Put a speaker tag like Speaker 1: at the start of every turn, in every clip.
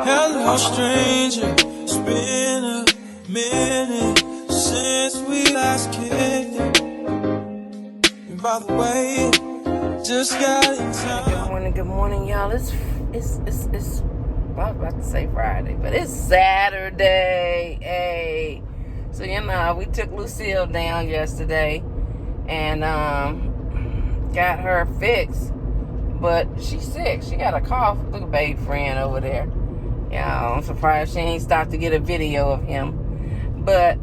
Speaker 1: Hello, stranger. It's been a minute since we last kicked it. And by the way, just got in time.
Speaker 2: Good morning, y'all. It's I was about to say Friday, but it's Saturday. Hey, so we took Lucille down yesterday and got her fixed. But she's sick. She got a cough. Look at baby friend over there. Yeah, I'm surprised she ain't stopped to get a video of him. But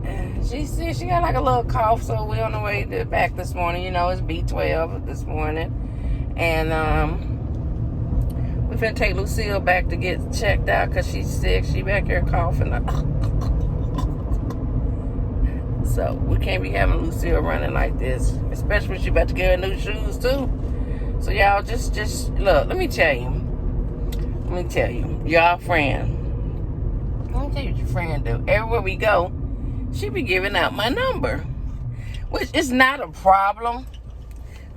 Speaker 2: she said she got like a little cough, so we're on the way back this morning. You know, it's B12 this morning. And we're finna take Lucille back to get checked out because she's sick. She back here coughing. So we can't be having Lucille running like this, especially when she about to get her new shoes too. So y'all just look, let me tell you, y'all friend. Let me tell you what your friend do. Everywhere we go, she be giving out my number, which is not a problem.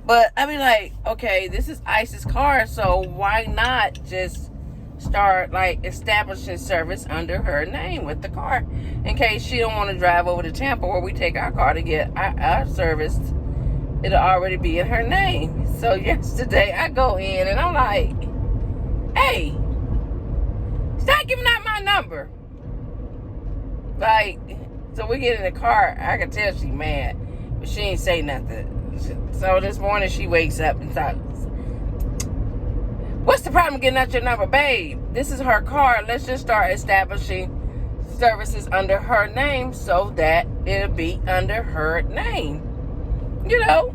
Speaker 2: But I be like, okay, this is Ice's car, so why not just start like establishing service under her name with the car, in case she don't want to drive over to Tampa where we take our car to get our service. It'll already be in her name. So yesterday I go in and I'm like, hey, stop giving out my number. Like, so we get in the car. I can tell she mad, but she ain't say nothing. So this morning she wakes up and thought, what's the problem getting out your number? Babe, this is her car. Let's just start establishing services under her name so that it'll be under her name. You know,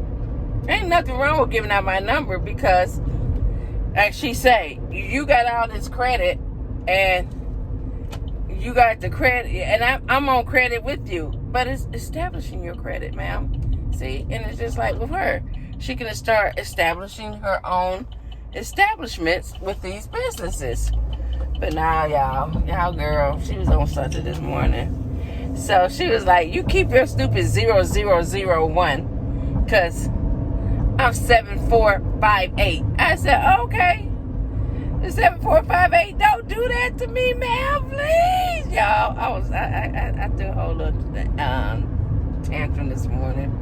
Speaker 2: ain't nothing wrong with giving out my number because, like she say, you got all this credit and you got the credit, and I'm on credit with you, but it's establishing your credit, ma'am. See, and it's just like with her, she can start establishing her own establishments with these businesses. But now, y'all girl, she was on something this morning, so she was like, "You keep your stupid 0001." Because I'm 7458. I said, okay. The 7458, don't do that to me, man, please. Y'all, I threw a whole little tantrum this morning.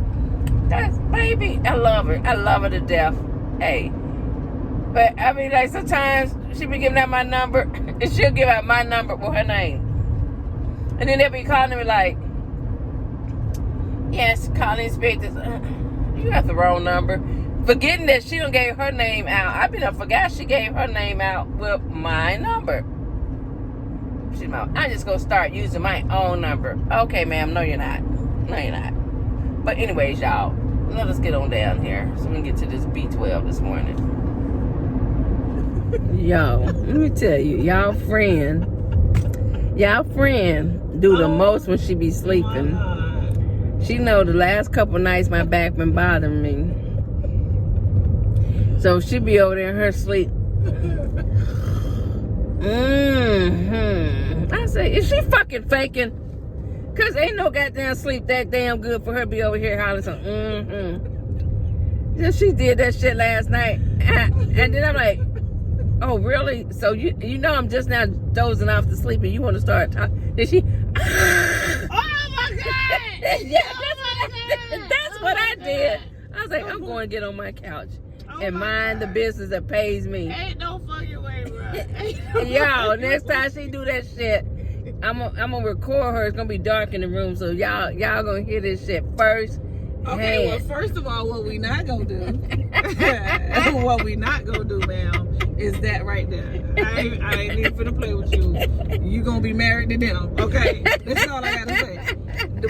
Speaker 2: That's baby. I love her. I love her to death. Hey. But I mean, like, sometimes she be giving out my number and she'll give out my number with her name. And then they'll be calling me like, yes, calling inspectors. You got the wrong number. Forgetting that she done gave her name out. I forgot she gave her name out with my number. I just gonna start using my own number. Okay, ma'am. No, you're not. No, you're not. But anyways, y'all, let us get on down here so we can get to this B12 this morning. Yo, let me tell you, y'all friend do the most when she be sleeping. She know the last couple nights my back been bothering me. So she be over there in her sleep. I say, is she fucking faking? Cause ain't no goddamn sleep that damn good for her to be over here hollering something. So she did that shit last night. And then I'm like, oh really? So you know I'm just now dozing off to sleep and you want to start talking. Did she? Yeah, that's what I did. I was like, I'm going to get on my couch and mind the business that pays me.
Speaker 3: Ain't no fucking way, bro.
Speaker 2: Y'all, next time she do that shit, I'm gonna record her. It's gonna be dark in the room, so y'all gonna hear this shit first.
Speaker 3: Okay, well, first of all, what we not gonna do, ma'am, is that right there. I ain't even finna play with you. You gonna be married to them, okay? That's all I gotta say.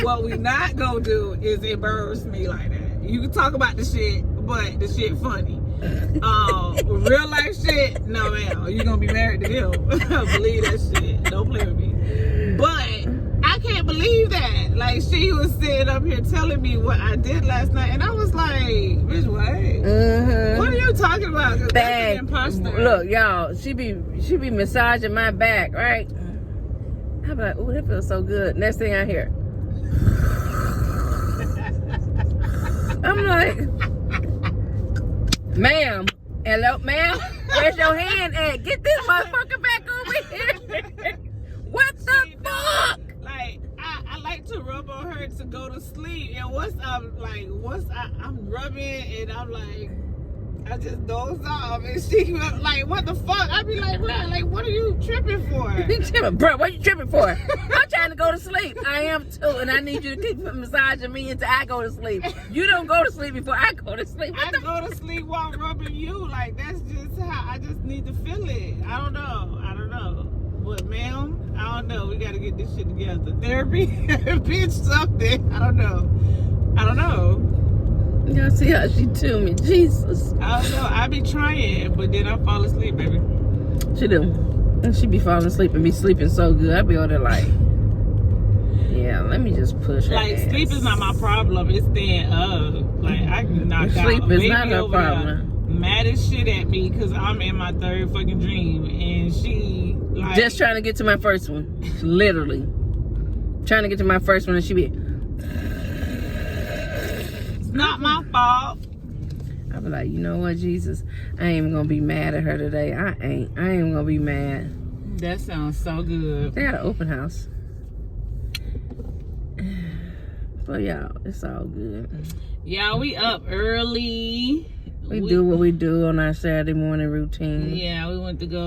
Speaker 3: What we not gonna do is embarrass me like that. You can talk about the shit, but the shit funny. Real life shit, no ma'am. You gonna be married to them. Believe that shit. Don't play with me. But I can't believe that. Like, she was sitting up here telling me what I did last night, and I was like, bitch, what? What are you talking about? That's an imposter.
Speaker 2: Look, y'all, she be massaging my back, right? I'm like, ooh, that feels so good. Next thing I hear, I'm like, ma'am, Hello, ma'am. Where's your hand at? Get this motherfucker back over here. What the fuck?
Speaker 3: Like, I like to rub on her to go to sleep. And I'm rubbing and I'm like, I just doze off. And she like, what the fuck? I be like, what are you tripping for?
Speaker 2: Bro, what you tripping for? I'm trying to go to sleep. I am too, and I need you to keep massaging me until I go to sleep. You don't go to sleep before I go to sleep.
Speaker 3: I go to sleep while rubbing you. Like, that's just how I just need to feel it. I don't know. But ma'am, I don't know. We gotta get this shit together. Therapy, bitch, something. I don't know.
Speaker 2: Y'all see how she to me? Jesus.
Speaker 3: I don't know. I be trying, but then I fall asleep, baby.
Speaker 2: She do. And she be falling asleep and be sleeping so good. I be over there like, yeah, let me just push her
Speaker 3: Like,
Speaker 2: ass.
Speaker 3: sleep is not my problem. It's staying up. Like, I can knock out.
Speaker 2: Sleep is
Speaker 3: Baby
Speaker 2: not her
Speaker 3: over there
Speaker 2: problem.
Speaker 3: mad as shit at me because I'm in my third fucking dream. And she, like...
Speaker 2: Just trying to get to my first one. Literally. Trying to get to my first one and she be...
Speaker 3: It's not my fault.
Speaker 2: I be like, you know what, Jesus? I ain't even gonna be mad at her today. I ain't gonna be mad.
Speaker 3: That sounds so good.
Speaker 2: They got an open house. But y'all, it's all good.
Speaker 3: Y'all, we up early.
Speaker 2: We do what we do on our Saturday morning routine.
Speaker 3: Yeah, we went to go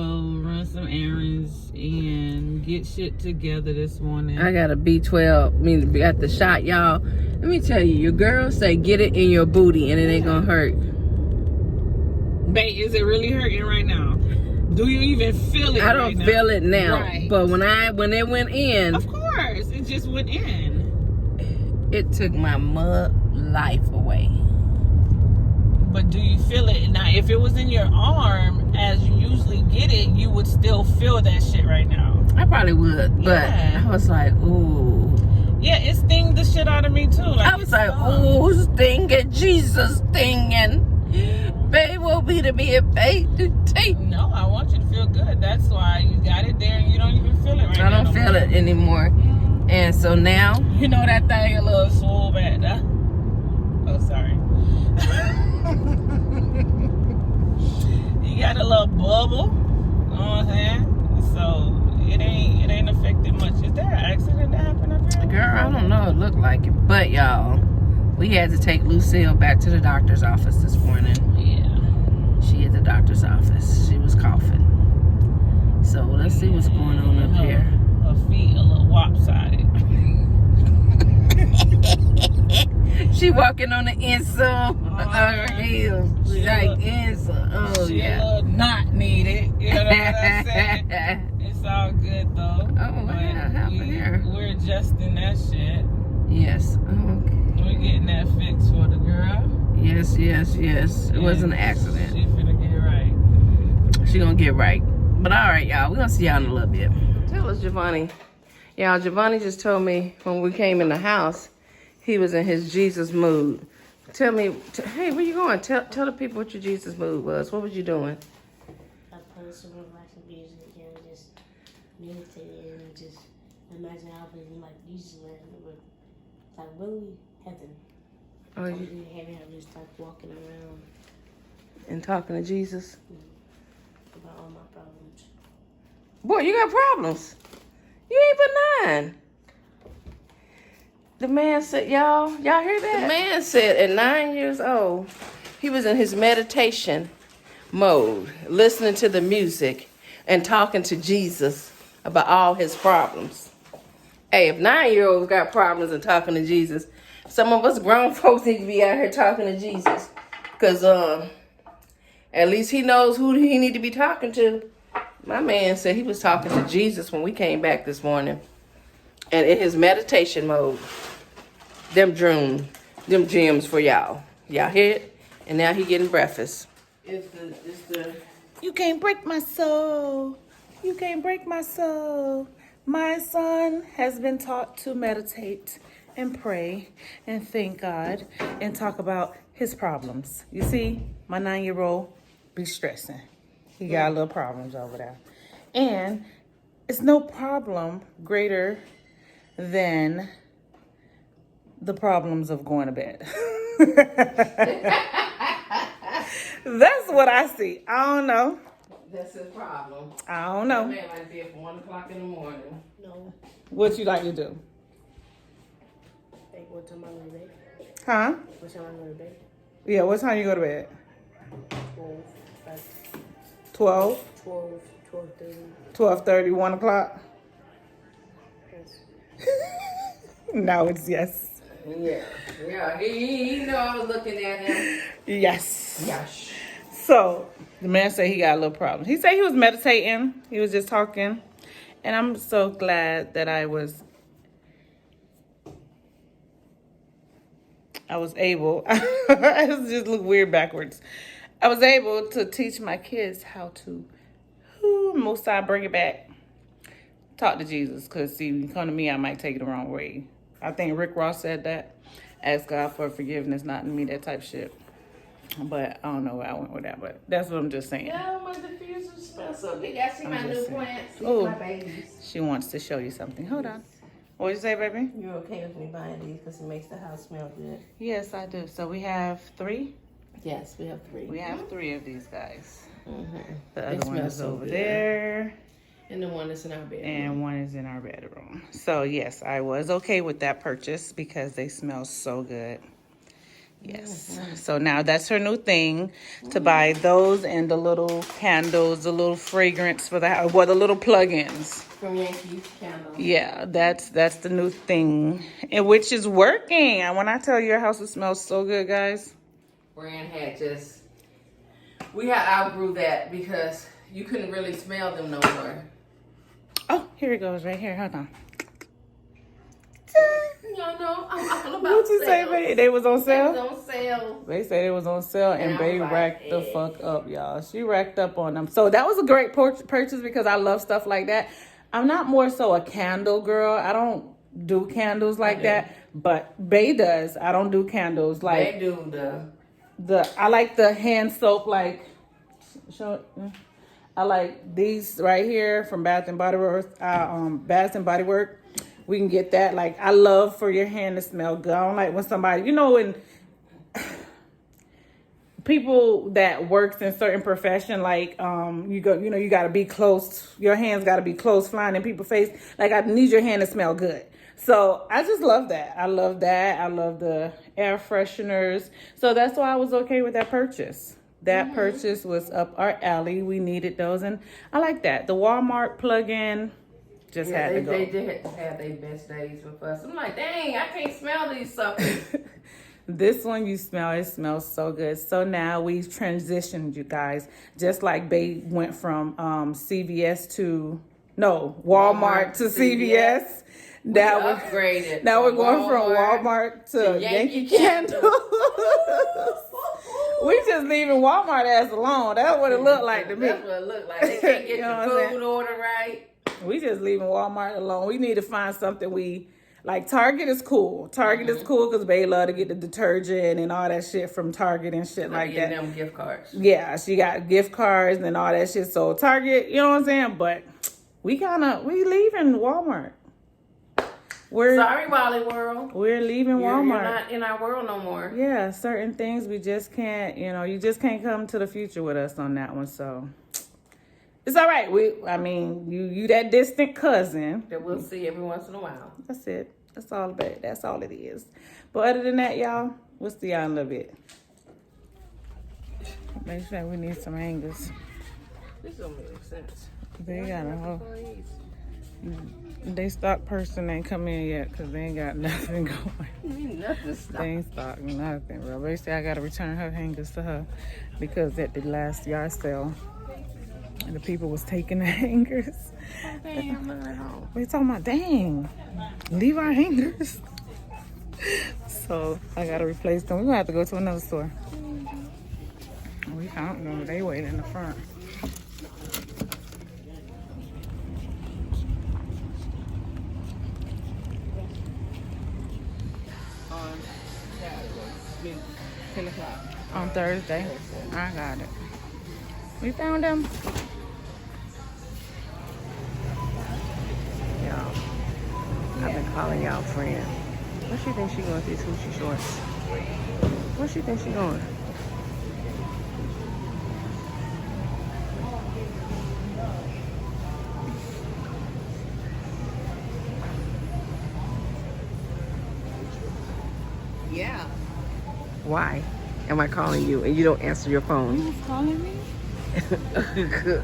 Speaker 3: run some errands and get shit together this morning.
Speaker 2: I got a B12. I mean, got the shot, y'all. Let me tell you, your girl say get it in your booty and it ain't gonna hurt.
Speaker 3: Babe, is it really hurting right now? Do you even feel it?
Speaker 2: I don't feel it now.
Speaker 3: Right.
Speaker 2: But when it went in,
Speaker 3: Of course, it just went in.
Speaker 2: it took my mud life away.
Speaker 3: But do you feel it? Now, if it was in your arm, as you usually get it, you would still feel that shit right now.
Speaker 2: I probably would, but
Speaker 3: Yeah.
Speaker 2: I was like, ooh.
Speaker 3: Yeah, it sting the shit out of me too. Like,
Speaker 2: I was like, ooh, stinging, Jesus stinging. Babe will be to be a faith to take.
Speaker 3: No, I want you to feel good. That's why you got it there and you don't even feel it right now.
Speaker 2: I don't feel it anymore. And so now,
Speaker 3: You know that thing a little swole back there? Oh, sorry. You got a little bubble. You know what I'm saying? So it ain't affected much. Is there an accident that happened up here?
Speaker 2: girl, I don't know, it looked like it. But y'all, we had to take Lucille back to the doctor's office this morning.
Speaker 3: Yeah.
Speaker 2: She at the doctor's office. She was coughing. So let's see what's going on up here.
Speaker 3: Her feet a little lopsided.
Speaker 2: She walking on the insole of her heels.
Speaker 3: She
Speaker 2: Like
Speaker 3: look-
Speaker 2: insole. Oh
Speaker 3: She
Speaker 2: yeah.
Speaker 3: a little not needed. You know what I'm saying? It's all good though.
Speaker 2: Oh, what happened here?
Speaker 3: We're adjusting that shit.
Speaker 2: Yes. Okay.
Speaker 3: We're getting that fixed for the girl.
Speaker 2: Yes. It was an accident.
Speaker 3: She finna get it right.
Speaker 2: She gonna get right. But all right, y'all. We're gonna see y'all in a little bit. Tell us, Giovanni. Y'all, Giovanni just told me when we came in the house, he was in his Jesus mood. Tell me, hey, where you going? Tell the people what your Jesus mood was. What was you doing?
Speaker 4: I put some relaxing music and just meditating and just imagine how it was like Jesus land. Like really heaven.
Speaker 2: Oh,
Speaker 4: Like
Speaker 2: you
Speaker 4: in heaven, I just start walking around
Speaker 2: and talking to Jesus?
Speaker 4: about all my problems.
Speaker 2: Boy, you got problems. You ain't benign. The man said, y'all hear that? The man said at 9 years old, he was in his meditation mode, listening to the music and talking to Jesus about all his problems. Hey, if 9-year-olds got problems and talking to Jesus, some of us grown folks need to be out here talking to Jesus. Because at least he knows who he need to be talking to. My man said he was talking to Jesus when we came back this morning. And in his meditation mode. Them gems for y'all. Y'all hear it? And now he getting breakfast. It's the
Speaker 3: You can't break my soul. You can't break my soul. My son has been taught to meditate and pray and thank God and talk about his problems. You see, my 9-year-old be stressing. He got little problems over there. And it's no problem greater than the problems of going to bed. That's what I see. I don't know.
Speaker 2: That's his problem.
Speaker 3: I don't
Speaker 2: That
Speaker 3: know.
Speaker 2: man like be up 1 o'clock in the morning.
Speaker 4: No.
Speaker 3: What you like to do?
Speaker 4: Like, what time I go to bed?
Speaker 3: Huh?
Speaker 4: What time I go to bed?
Speaker 3: Yeah, what time you go to bed?
Speaker 4: 12, like
Speaker 3: 12?
Speaker 4: 12, 12:30.
Speaker 3: 12:30, 1 o'clock?
Speaker 4: Yes.
Speaker 3: No, it's yes.
Speaker 2: Yeah. Yeah. He know I was looking at him.
Speaker 3: Yes.
Speaker 2: Yes.
Speaker 3: So, the man said he got a little problem. He said he was meditating. He was just talking. And I'm so glad that I was able, it just look weird backwards. I was able to teach my kids how to, most I bring it back, talk to Jesus. Because, see, when you come to me, I might take it the wrong way. I think Rick Ross said that. Ask God for forgiveness, not me, that type shit. But I don't know where I went with that, but that's what I'm just saying.
Speaker 2: Yeah, my diffuser smells so good. I see my new plants. These
Speaker 3: Oh.
Speaker 2: my babies.
Speaker 3: She wants to show you something. Hold on. What'd you say, baby?
Speaker 4: You're okay with me buying these because it makes the house smell good?
Speaker 3: Yes, I do. So we have 3?
Speaker 4: Yes, we have 3.
Speaker 3: We have 3 of these guys.
Speaker 4: Mm-hmm.
Speaker 3: The
Speaker 4: They
Speaker 3: other one
Speaker 4: smell
Speaker 3: is
Speaker 4: so
Speaker 3: over
Speaker 4: good.
Speaker 3: there.
Speaker 2: And the one that's in our bedroom.
Speaker 3: And one is in our bedroom. So, yes, I was okay with that purchase because they smell so good. Yes. So now that's her new thing, to buy those and the little candles, the little fragrance for the house, well, the little plug-ins.
Speaker 2: From Yankee Candle.
Speaker 3: Yeah, that's the new thing, and which is working. And when I tell you your house smells so good, guys.
Speaker 2: Brand had just, we had outgrew that because you couldn't really smell them no more.
Speaker 3: Oh, here it goes right here. Hold on.
Speaker 2: Y'all know, I'm all about
Speaker 3: What you say,
Speaker 2: sales.
Speaker 3: babe? They was on
Speaker 2: They
Speaker 3: sale?
Speaker 2: was on sale.
Speaker 3: They said it was on sale, and
Speaker 2: And I
Speaker 3: Bae
Speaker 2: was like,
Speaker 3: racked the
Speaker 2: eh.
Speaker 3: fuck up, y'all. She racked up on them. So that was a great purchase because I love stuff like that. I'm not more so a candle girl. I don't do candles like
Speaker 2: do.
Speaker 3: that, but Bae does. I don't do candles like
Speaker 2: They do
Speaker 3: I like the hand soap, like I like these right here from Bath and Body Works. Bath and Body Works. We can get that. Like, I love for your hand to smell good. I don't like when somebody, when people that works in certain profession, like you got to be close. Your hands got to be close, flying in people's face. Like, I need your hand to smell good. So I just love that. I love that. I love the air fresheners. So that's why I was okay with that purchase. That purchase was up our alley. We needed those, and I like that. The Walmart plug-in. Just had to go.
Speaker 2: They did have their best days with us. I'm like, dang, I can't smell these suckers.
Speaker 3: This one it smells so good. So now we've transitioned, you guys. Just like Bae went from Walmart to CVS. Now we're
Speaker 2: upgraded.
Speaker 3: Now we're going from
Speaker 2: Walmart
Speaker 3: Walmart to Yankee Candle. We just leaving Walmart ass alone. That's what it looked like to me.
Speaker 2: That's what it looked like. They can't get
Speaker 3: You know
Speaker 2: the
Speaker 3: what I'm
Speaker 2: food
Speaker 3: saying?
Speaker 2: order right.
Speaker 3: We just leaving Walmart alone. We need to find something we like. Target is cool. Target is cool because Bae love to get the detergent and all that shit from Target and shit like that.
Speaker 2: Them gift cards.
Speaker 3: Yeah, she got gift cards and all that shit. So Target, you know what I'm saying? But we leaving Walmart.
Speaker 2: Sorry, Wally World.
Speaker 3: We're leaving Walmart.
Speaker 2: You're not in our world no more.
Speaker 3: Yeah, certain things we just can't, you just can't come to the future with us on that one. So it's all right. You that distant cousin
Speaker 2: That we'll see every once in a while.
Speaker 3: That's it. That's all it is. But other than that, y'all, we'll see y'all in a little bit. Make sure we need some hangers.
Speaker 2: This don't make sense.
Speaker 3: They got a whole. They stock person ain't come in yet because they ain't got nothing going.
Speaker 2: Nothing stopped.
Speaker 3: They ain't stock nothing, bro. Basically, I got to return her hangers to her because at the last yard sale, and the people was taking the hangers.
Speaker 2: Damn, I'm at home.
Speaker 3: We talking about, dang, leave our hangers. So I gotta replace them. We're gonna have to go to another store. We found them. They wait in the front.
Speaker 2: On Saturday, 10 o'clock.
Speaker 3: On Thursday. I got it. We found them.
Speaker 4: Y'all, I've been calling y'all friend. Where she think she going with these hoochie shorts? Where she think she going?
Speaker 2: Why am I calling you and you don't answer your phone?
Speaker 3: You was calling me?
Speaker 2: Good.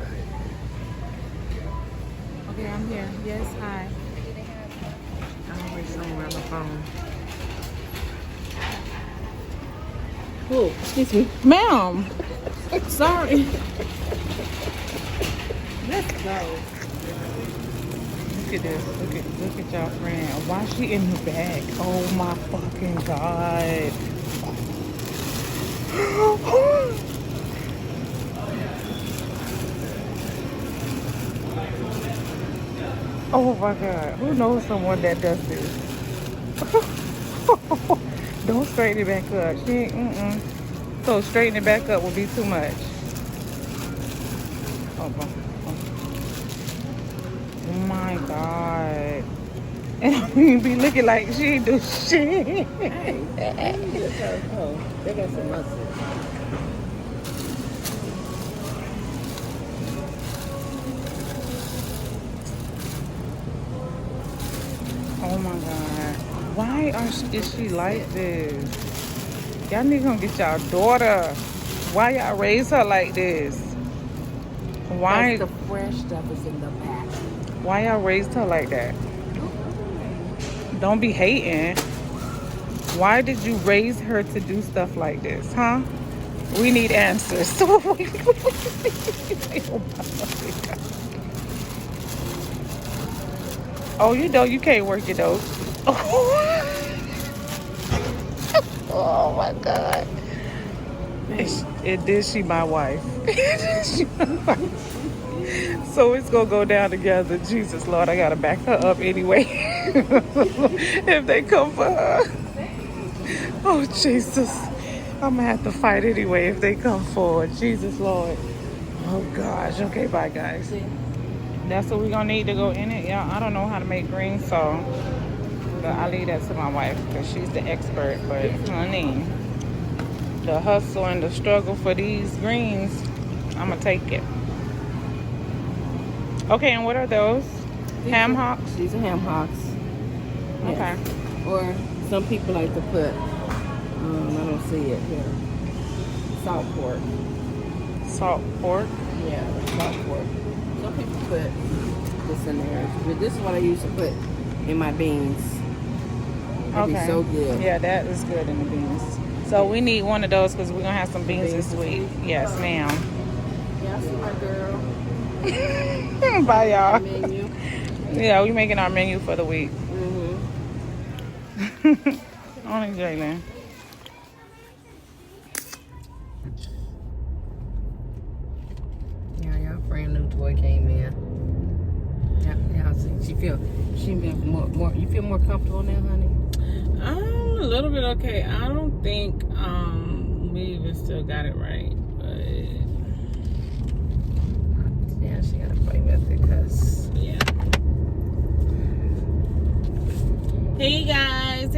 Speaker 3: Okay, I'm here. Yes, hi.
Speaker 2: I'm always somewhere on the phone.
Speaker 3: Oh, excuse me. Ma'am. Sorry. Let's go. Look at this. Look at y'all friend. Why is she in the back? Oh my fucking god. Oh my god. Who knows someone that does this? Don't straighten it back up. She ain't, So straighten it back up would be too much. Oh my god. And I mean, be looking like she ain't do shit.
Speaker 2: Oh, they got some muscle.
Speaker 3: Oh my god. Why is she like this? Y'all need to get y'all daughter. Why y'all raise her like this? Why?
Speaker 2: The fresh stuff is in the back.
Speaker 3: Why y'all raised her like that? Don't be hating. Why did you raise her to do stuff like this, huh? We need answers. Oh, you know you can't work it out. Oh my god. Did she my wife? So it's gonna go down together. Jesus Lord, I gotta back her up anyway. If they come for her. Oh Jesus. I'm gonna have to fight anyway if they come forward. Jesus Lord. Oh gosh. Okay, bye guys. That's what we're gonna need to go in it. Yeah, I don't know how to make greens, so but I leave that to my wife because she's the expert. But honey, the hustle and the struggle for these greens, I'm gonna take it. Okay, and what are those? Ham hocks?
Speaker 2: These are ham hocks.
Speaker 3: Okay.
Speaker 2: Or some people like to put, I don't see it here, salt pork.
Speaker 3: Salt pork?
Speaker 2: Yeah, salt pork. Some people put this in there. But this is what I used to put in my beans. It'd be so good.
Speaker 3: Yeah, that is good in the beans. So we need one of those because we're going to have some beans this week. Yes, ma'am.
Speaker 2: Yeah, I see my girl.
Speaker 3: Bye, y'all.
Speaker 2: Menu.
Speaker 3: Yeah, we're making our menu for the week. Only Jalen.
Speaker 2: Yeah, y'all brand new toy came in. Yeah, see, she feel more. You feel more comfortable now, honey?
Speaker 3: I'm a little bit okay. I don't think we even still got it right, but
Speaker 2: Yeah, she gotta play with it because
Speaker 3: yeah. Hey guys.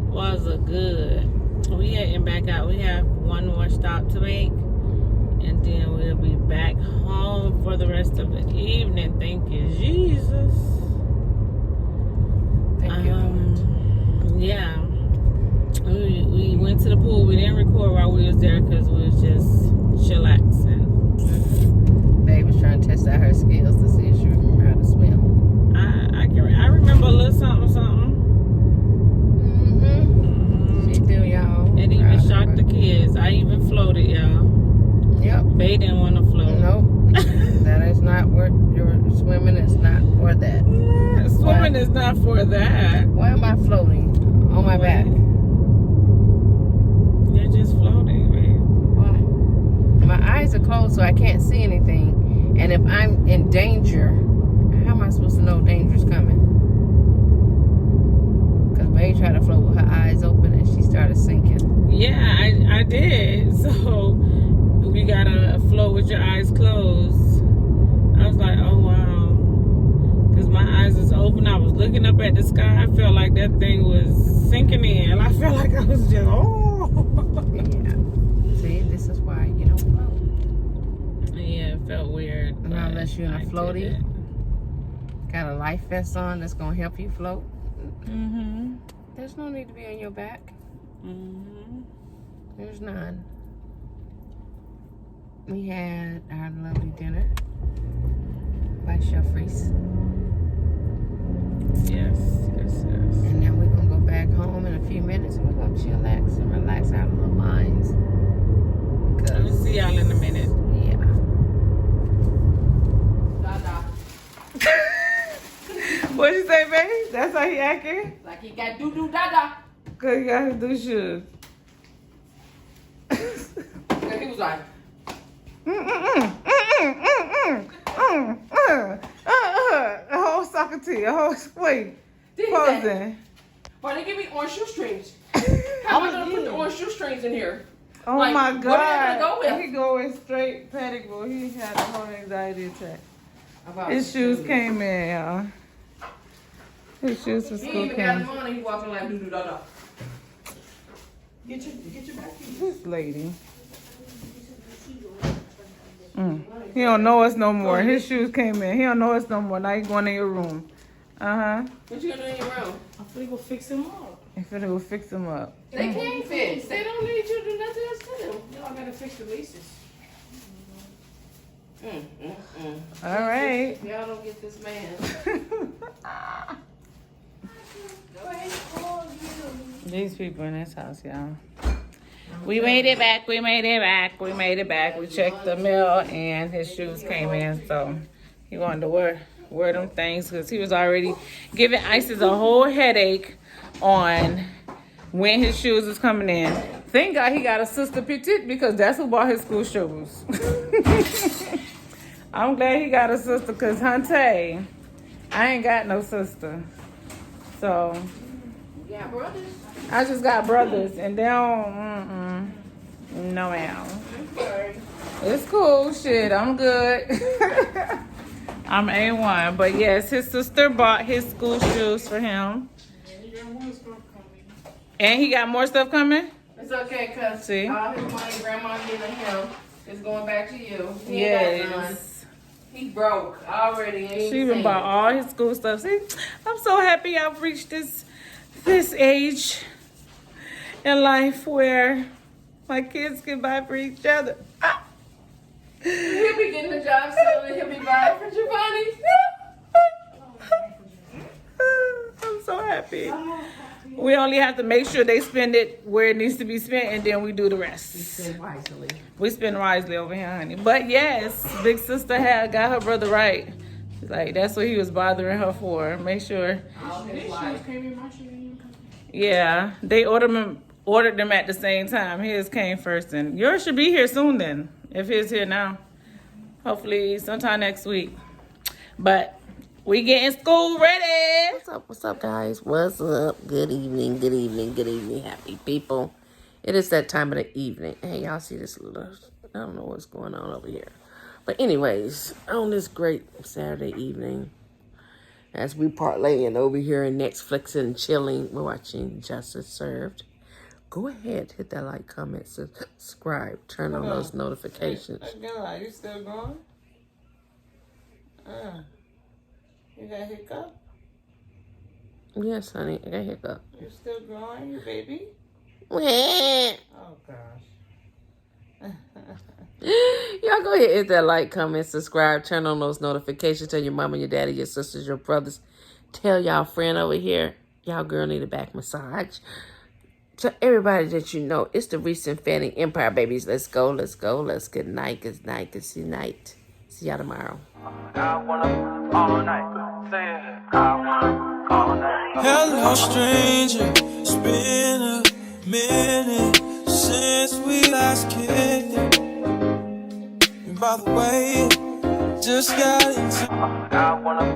Speaker 3: Was it good? We heading back out. We have one more stop to make, and then we'll be back home for the rest of the evening. Thank you, Jesus.
Speaker 2: thank you.
Speaker 3: Yeah. We went to the pool. We didn't record while we was there because we was just chillaxing.
Speaker 2: Babe was trying to test out her skills to see if she remember how to swim.
Speaker 3: I remember a little something.
Speaker 2: She do, y'all.
Speaker 3: It even shocked the kids. I even floated, y'all.
Speaker 2: Yep.
Speaker 3: They didn't want to float.
Speaker 2: Nope. That is not what your swimming is not for that.
Speaker 3: Swimming is not for that.
Speaker 2: Why am I floating on my back?
Speaker 3: You're just floating, babe.
Speaker 2: Why? My eyes are closed, so I can't see anything. And if I'm in danger, how am I supposed to know danger's coming? Because Babe tried to float with her eyes open and she started sinking.
Speaker 3: Yeah, I did. So we gotta float with your eyes closed. I was like, oh wow. Because my eyes was open. I was looking up at the sky. I felt like that thing was sinking in. I felt like I was just, oh.
Speaker 2: Yeah. See, this is why you don't float.
Speaker 3: Yeah, it felt weird.
Speaker 2: Not unless you're in a
Speaker 3: I
Speaker 2: floaty.
Speaker 3: did it.
Speaker 2: Got a life vest on that's going to help you float. There's no need to be on your back. There's none. We had our lovely dinner by Chef Reese.
Speaker 3: Yes.
Speaker 2: And now we're gonna go back home in a few minutes and we're gonna chillax and relax our little minds.
Speaker 3: We'll see y'all in a minute.
Speaker 2: Yeah.
Speaker 3: What you say, babe? That's how he acting?
Speaker 2: Like he got doo-doo da-da.
Speaker 3: Cause he got his new shoes.
Speaker 2: And he was like,
Speaker 3: A whole soccer tee, a whole wait.
Speaker 2: Did he
Speaker 3: Posing.
Speaker 2: why they give me orange shoestrings? How am I gonna put the orange shoestrings in here?
Speaker 3: Oh
Speaker 2: Like,
Speaker 3: my
Speaker 2: what are you gonna
Speaker 3: God.
Speaker 2: go with?
Speaker 3: He going straight pedigree. He had a whole anxiety attack.
Speaker 2: About
Speaker 3: His shoes came in, y'all. His shoes for
Speaker 2: He
Speaker 3: school
Speaker 2: even got
Speaker 3: came.
Speaker 2: them on and he walking like doo-doo da-da. Get your back in.
Speaker 3: This lady. He don't know us no more. His shoes came in. He don't know us no more. Now he going in your room.
Speaker 2: What you gonna do in your room?
Speaker 4: I'm finna go fix him up.
Speaker 3: He finna go fix him up.
Speaker 2: They can't fix. They don't need you to do nothing else to them.
Speaker 4: No, I gotta fix the laces.
Speaker 3: All right.
Speaker 2: If y'all don't get this man. Go ahead.
Speaker 3: These people in this house, y'all. We made it back. We made it back. We made it back. We checked the mail and his shoes came in. So he wanted to wear them things because he was already giving Isis a whole headache on when his shoes was coming in. Thank God he got a sister petite because that's who bought his school shoes. I'm glad he got a sister because Hunte, I ain't got no sister. So
Speaker 2: Yeah, brothers.
Speaker 3: I just got brothers and they don't, no ma'am.
Speaker 2: Sorry.
Speaker 3: It's cool, shit, I'm good. I'm A1, but yes, his sister bought his school shoes for him. And he got more stuff coming?
Speaker 2: It's okay, cause
Speaker 3: See?
Speaker 2: all his money grandma giving him is going back to you. He ain't got none.
Speaker 3: Yes.
Speaker 2: He broke already. And
Speaker 3: She even bought all his school stuff. See, I'm so happy I've reached this age in life where my kids can buy for each other.
Speaker 2: He'll be getting a job soon and he'll be buying for Giovanni.
Speaker 3: I'm so happy. We only have to make sure they spend it where it needs to be spent, and then we do the rest.
Speaker 2: Spend wisely.
Speaker 3: We spend wisely over here, honey. But yes, big sister got her brother right. She's like, that's what he was bothering her for. Make sure.
Speaker 2: All his life.
Speaker 3: Yeah, they ordered them at the same time. His came first, and yours should be here soon then. If his here now, hopefully sometime next week. But we getting school ready.
Speaker 2: What's up, guys? What's up? Good evening, good evening, good evening, happy people. It is that time of the evening. Hey, y'all see this little, I don't know what's going on over here. But anyways, on this great Saturday evening, as we parlaying over here and Netflix and chilling, we're watching Justice Served. Go ahead, hit that like, comment, subscribe, turn on those notifications.
Speaker 3: Are you still going? You got a hiccup?
Speaker 2: Yes, honey, I got a hiccup.
Speaker 3: You still growing, you baby?
Speaker 2: Y'all
Speaker 3: Oh gosh.
Speaker 2: go ahead, hit that like, comment, subscribe, turn on those notifications. Tell your mama, your daddy, your sisters, your brothers. Tell y'all friend over here, y'all girl need a back massage. To everybody that you know, it's the Reese and Fanny Empire, babies. Let's go, let's go, let's good night, good night, good night. See y'all tomorrow.
Speaker 5: I wanna all night. Say it. I wanna all night.
Speaker 1: Hello, stranger. It's been a minute since we last kicked it. And by the way, just got into
Speaker 5: I wanna